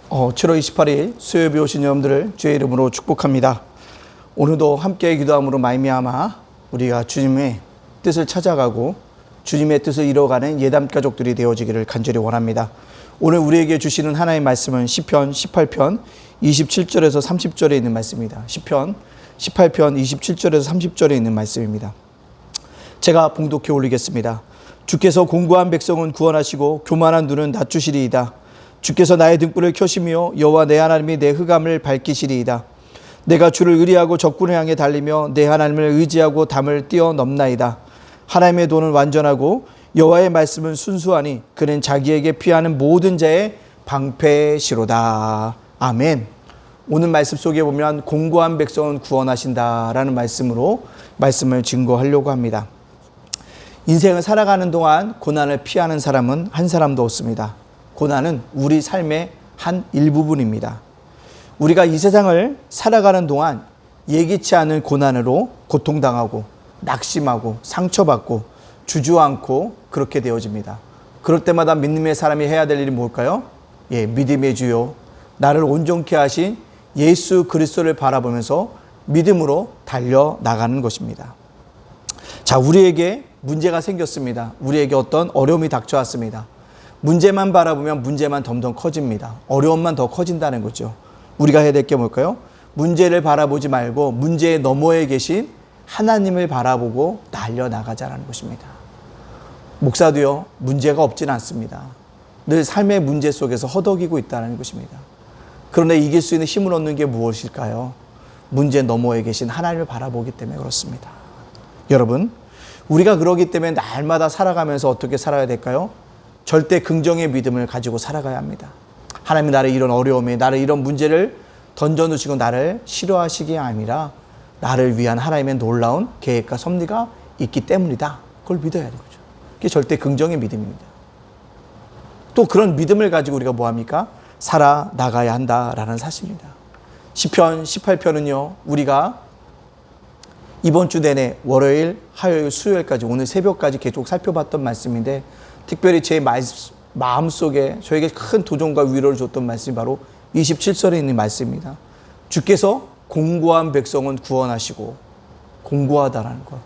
7월 28일 수요일에 오신 여러분들을 주의 이름으로 축복합니다. 오늘도 함께 기도함으로 말미암아 우리가 주님의 뜻을 찾아가고 주님의 뜻을 이뤄가는 예담 가족들이 되어지기를 간절히 원합니다. 오늘 우리에게 주시는 하나님의 말씀은 시편 18편 27절에서 30절에 있는 말씀입니다. 시편 18편 27절에서 30절에 있는 말씀입니다. 제가 봉독해 올리겠습니다. 주께서 공고한 백성은 구원하시고 교만한 눈은 낮추시리이다. 주께서 나의 등불을 켜시며 여호와 내 하나님이 내 흑암을 밝히시리이다. 내가 주를 의리하고 적군을 향해 달리며 내 하나님을 의지하고 담을 뛰어넘나이다. 하나님의 도는 완전하고 여호와의 말씀은 순수하니 그는 자기에게 피하는 모든 자의 방패시로다. 아멘. 오늘 말씀 속에 보면 공고한 백성은 구원하신다라는 말씀으로 말씀을 증거하려고 합니다. 인생을 살아가는 동안 고난을 피하는 사람은 한 사람도 없습니다. 고난은 우리 삶의 한 일부분입니다. 우리가 이 세상을 살아가는 동안 예기치 않은 고난으로 고통당하고 낙심하고 상처받고 주저앉고 그렇게 되어집니다. 그럴 때마다 믿음의 사람이 해야 될 일이 뭘까요? 믿음의 주요 나를 온전케 하신 예수 그리스도를 바라보면서 믿음으로 달려나가는 것입니다. 자, 우리에게 문제가 생겼습니다. 우리에게 어떤 어려움이 닥쳐왔습니다. 문제만 바라보면 문제만 점점 커집니다. 어려움만 더 커진다는 거죠. 우리가 해야 될 게 뭘까요? 문제를 바라보지 말고 문제의 너머에 계신 하나님을 바라보고 달려나가자는 것입니다. 목사도요, 문제가 없지는 않습니다. 늘 삶의 문제 속에서 허덕이고 있다는 것입니다. 그런데 이길 수 있는 힘을 얻는 게 무엇일까요? 문제 너머에 계신 하나님을 바라보기 때문에 그렇습니다. 여러분, 우리가 그러기 때문에 날마다 살아가면서 어떻게 살아야 될까요? 절대 긍정의 믿음을 가지고 살아가야 합니다. 하나님이 나를 이런 어려움에, 나를 이런 문제를 던져놓으시고 나를 싫어하시기 아니라 나를 위한 하나님의 놀라운 계획과 섭리가 있기 때문이다. 그걸 믿어야 되는 거죠. 그게 절대 긍정의 믿음입니다. 또 그런 믿음을 가지고 우리가 뭐합니까? 살아나가야 한다라는 사실입니다. 시편 18편은요, 우리가 이번 주 내내 월요일, 화요일, 수요일까지 오늘 새벽까지 계속 살펴봤던 말씀인데 특별히 제 마음속에 저에게 큰 도전과 위로를 줬던 말씀이 바로 27절에 있는 말씀입니다. 주께서 공고한 백성은 구원하시고, 공고하다라는 것,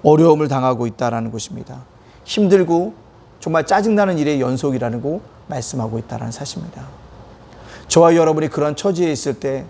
어려움을 당하고 있다라는 것입니다. 힘들고 정말 짜증나는 일의 연속이라는 거 말씀하고 있다는 사실입니다. 저와 여러분이 그런 처지에 있을 때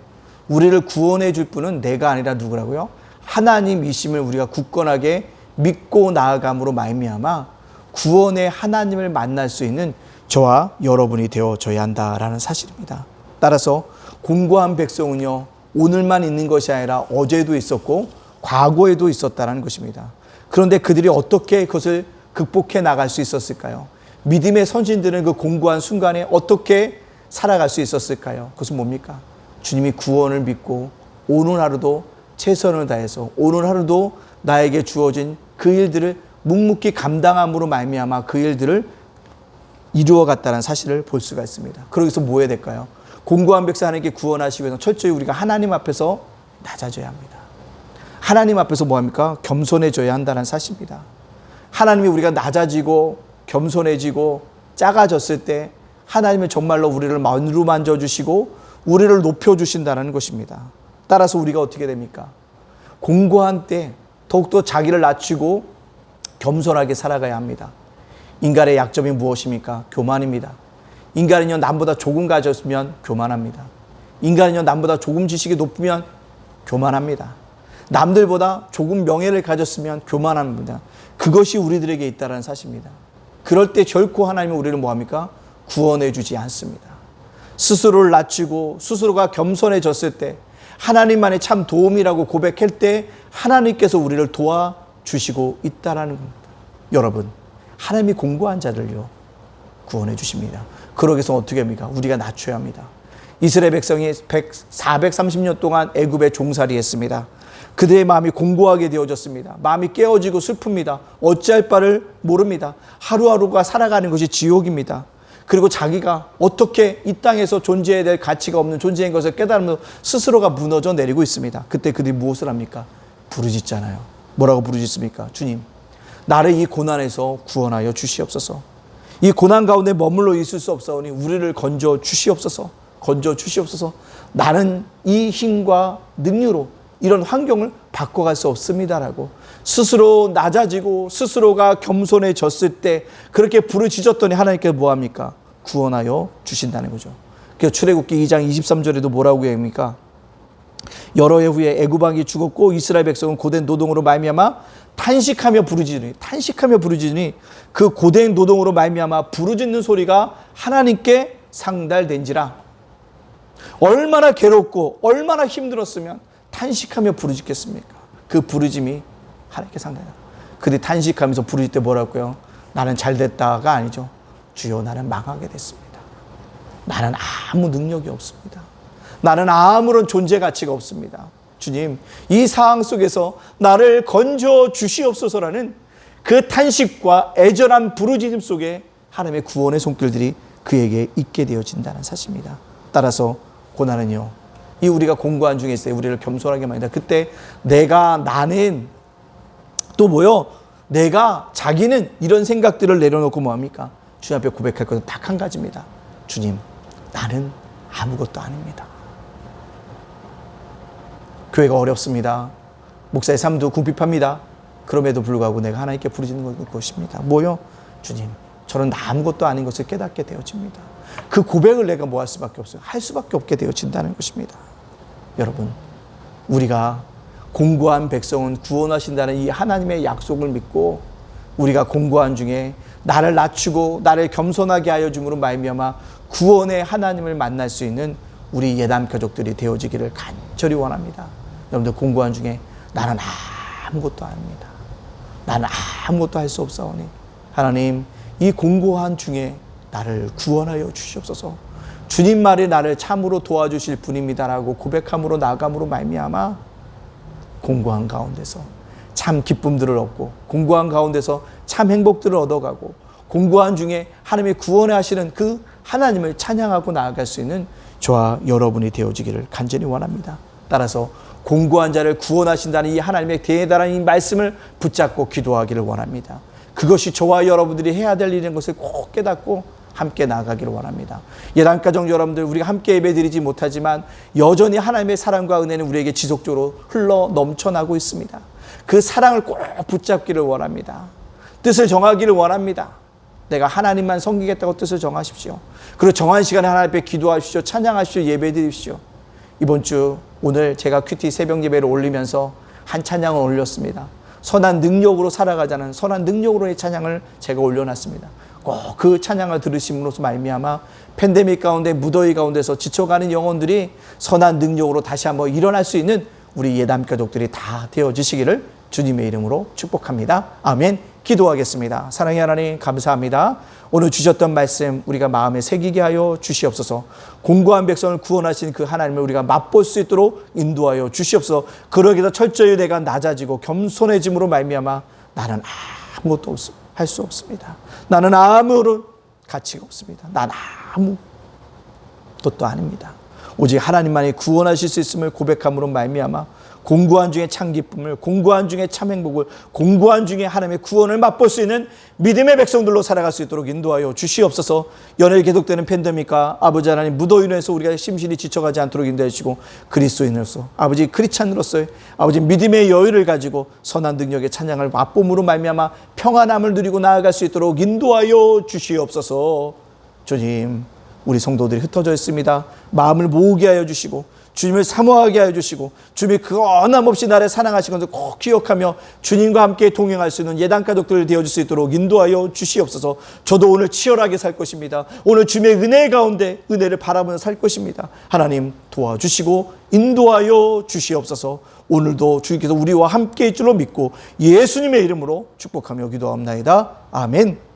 우리를 구원해 줄 분은 내가 아니라 누구라고요? 하나님이심을 우리가 굳건하게 믿고 나아감으로 말미암아 구원의 하나님을 만날 수 있는 저와 여러분이 되어져야 한다라는 사실입니다. 따라서 공고한 백성은요, 오늘만 있는 것이 아니라 어제도 있었고 과거에도 있었다는 것입니다. 그런데 그들이 어떻게 그것을 극복해 나갈 수 있었을까요? 믿음의 선진들은 그 공고한 순간에 어떻게 살아갈 수 있었을까요? 그것은 뭡니까? 주님이 구원을 믿고 오늘 하루도 최선을 다해서 오늘 하루도 나에게 주어진 그 일들을 묵묵히 감당함으로 말미암아 그 일들을 이루어갔다는 사실을 볼 수가 있습니다. 그러기서 뭐 해야 될까요? 공고한 백성 하나님께 구원하시기 위해서 철저히 우리가 하나님 앞에서 낮아져야 합니다. 하나님 앞에서 뭐합니까? 겸손해져야 한다는 사실입니다. 하나님이 우리가 낮아지고 겸손해지고 작아졌을 때 하나님은 정말로 우리를 마음으로 만져주시고 우리를 높여주신다는 것입니다. 따라서 우리가 어떻게 됩니까? 공고한 때 더욱더 자기를 낮추고 겸손하게 살아가야 합니다. 인간의 약점이 무엇입니까? 교만입니다. 인간은요, 남보다 조금 가졌으면 교만합니다. 인간은요, 남보다 조금 지식이 높으면 교만합니다. 남들보다 조금 명예를 가졌으면 교만합니다. 그것이 우리들에게 있다는 사실입니다. 그럴 때 결코 하나님은 우리를 뭐합니까? 구원해 주지 않습니다. 스스로를 낮추고 스스로가 겸손해졌을 때 하나님만의 참 도움이라고 고백할 때 하나님께서 우리를 도와주시고 있다라는 겁니다. 여러분, 하나님이 공고한 자들요 구원해 주십니다. 그러기 위해서 어떻게 합니까? 우리가 낮춰야 합니다. 이스라엘 백성이 430년 동안 애굽에 종살이했습니다. 그들의 마음이 공고하게 되어졌습니다. 마음이 깨어지고 슬픕니다. 어찌할 바를 모릅니다. 하루하루가 살아가는 것이 지옥입니다. 그리고 자기가 어떻게 이 땅에서 존재해야 될 가치가 없는 존재인 것을 깨달으면서 스스로가 무너져 내리고 있습니다. 그때 그들이 무엇을 합니까? 부르짖잖아요. 뭐라고 부르짖습니까? 주님, 나를 이 고난에서 구원하여 주시옵소서. 이 고난 가운데 머물러 있을 수 없사오니 우리를 건져 주시옵소서. 건져 주시옵소서. 나는 이 힘과 능력으로 이런 환경을 바꿔갈 수 없습니다라고 스스로 낮아지고 스스로가 겸손해졌을 때 그렇게 부르짖었더니 하나님께서 뭐합니까? 구원하여 주신다는 거죠. 그래서 출애굽기 2장 23절에도 뭐라고 합니까? 여러 해 후에 애굽 왕이 죽었고 이스라엘 백성은 고된 노동으로 말미암아 탄식하며 부르짖으니 그 고된 노동으로 말미암아 부르짖는 소리가 하나님께 상달된지라. 얼마나 괴롭고 얼마나 힘들었으면 탄식하며 부르짖겠습니까? 그 부르짖음이 하나님께 상달된다. 그들이 탄식하면서 부르짖을 때 뭐라고요? 나는 잘됐다가 아니죠. 주여, 나는 망하게 됐습니다. 나는 아무 능력이 없습니다. 나는 아무런 존재 가치가 없습니다. 주님, 이 상황 속에서 나를 건져 주시옵소서라는 그 탄식과 애절한 부르짖음 속에 하나님의 구원의 손길들이 그에게 있게 되어진다는 사실입니다. 따라서 고난은요, 이 우리가 공고한 중에 있어요. 우리를 겸손하게 만든다. 그때 나는 또 뭐요? 자기는 이런 생각들을 내려놓고 뭐합니까? 주님 앞에 고백할 것은 딱 한 가지입니다. 주님, 나는 아무것도 아닙니다. 교회가 어렵습니다. 목사의 삶도 궁핍합니다. 그럼에도 불구하고 내가 하나님께 부르짖는 것입니다. 뭐요? 주님, 저는 아무것도 아닌 것을 깨닫게 되어집니다. 그 고백을 내가 뭐 할 수밖에 없어요. 할 수밖에 없게 되어진다는 것입니다. 여러분, 우리가 공고한 백성은 구원하신다는 이 하나님의 약속을 믿고 우리가 공고한 중에 나를 낮추고 나를 겸손하게 하여 줌으로 말미암아 구원의 하나님을 만날 수 있는 우리 예담 가족들이 되어지기를 간절히 원합니다. 여러분들, 공고한 중에 나는 아무것도 아닙니다. 나는 아무것도 할 수 없사오니 하나님, 이 공고한 중에 나를 구원하여 주시옵소서. 주님 말이 나를 참으로 도와주실 분입니다라고 고백함으로 나감으로 말미암아 공고한 가운데서 참 기쁨들을 얻고 공고한 가운데서 참 행복들을 얻어가고 공고한 중에 하나님의 구원해 하시는 그 하나님을 찬양하고 나아갈 수 있는 저와 여러분이 되어지기를 간절히 원합니다. 따라서 공고한 자를 구원하신다는 이 하나님의 대단한 이 말씀을 붙잡고 기도하기를 원합니다. 그것이 저와 여러분들이 해야 될 일인 것을 꼭 깨닫고 함께 나아가기를 원합니다. 예단가정 여러분들, 우리가 함께 예배드리지 못하지만 여전히 하나님의 사랑과 은혜는 우리에게 지속적으로 흘러 넘쳐나고 있습니다. 그 사랑을 꼭 붙잡기를 원합니다. 뜻을 정하기를 원합니다. 내가 하나님만 섬기겠다고 뜻을 정하십시오. 그리고 정한 시간에 하나님 앞에 기도하십시오. 찬양하십시오. 예배드립시오. 이번 주 오늘 제가 큐티 새벽 예배를 올리면서 한 찬양을 올렸습니다. 선한 능력으로 살아가자는 선한 능력으로의 찬양을 제가 올려놨습니다. 꼭 그 찬양을 들으심으로써 말미암아 팬데믹 가운데 무더위 가운데서 지쳐가는 영혼들이 선한 능력으로 다시 한번 일어날 수 있는 우리 예담 가족들이 다 되어주시기를 주님의 이름으로 축복합니다. 아멘. 기도하겠습니다. 사랑의 하나님, 감사합니다. 오늘 주셨던 말씀 우리가 마음에 새기게 하여 주시옵소서. 공고한 백성을 구원하신 그 하나님을 우리가 맛볼 수 있도록 인도하여 주시옵소서. 그러기도 철저히 내가 낮아지고 겸손해짐으로 말미암아 나는 아무것도 할 수 없습니다. 나는 아무런 가치가 없습니다. 난 아무것도 아닙니다. 오직 하나님만이 구원하실 수 있음을 고백함으로 말미암아 공고한 중에 참 기쁨을, 공고한 중에 참 행복을, 공고한 중에 하나님의 구원을 맛볼 수 있는 믿음의 백성들로 살아갈 수 있도록 인도하여 주시옵소서. 연일 계속되는 팬데믹과 아버지 하나님 무더위로 인해서 우리가 심신이 지쳐가지 않도록 인도해 주시고 그리스도인으로서 아버지 크리스찬으로서의 아버지 믿음의 여유를 가지고 선한 능력의 찬양을 맛봄으로 말미암아 평안함을 누리고 나아갈 수 있도록 인도하여 주시옵소서. 주님, 우리 성도들이 흩어져 있습니다. 마음을 모으게 하여 주시고 주님을 사모하게 하여 주시고 주님이 그 언함없이 나를 사랑하신 것을 꼭 기억하며 주님과 함께 동행할 수 있는 예단 가족들 되어줄 수 있도록 인도하여 주시옵소서. 저도 오늘 치열하게 살 것입니다. 오늘 주님의 은혜 가운데 은혜를 바라보며 살 것입니다. 하나님 도와주시고 인도하여 주시옵소서. 오늘도 주님께서 우리와 함께 있을 줄로 믿고 예수님의 이름으로 축복하며 기도합나이다. 아멘.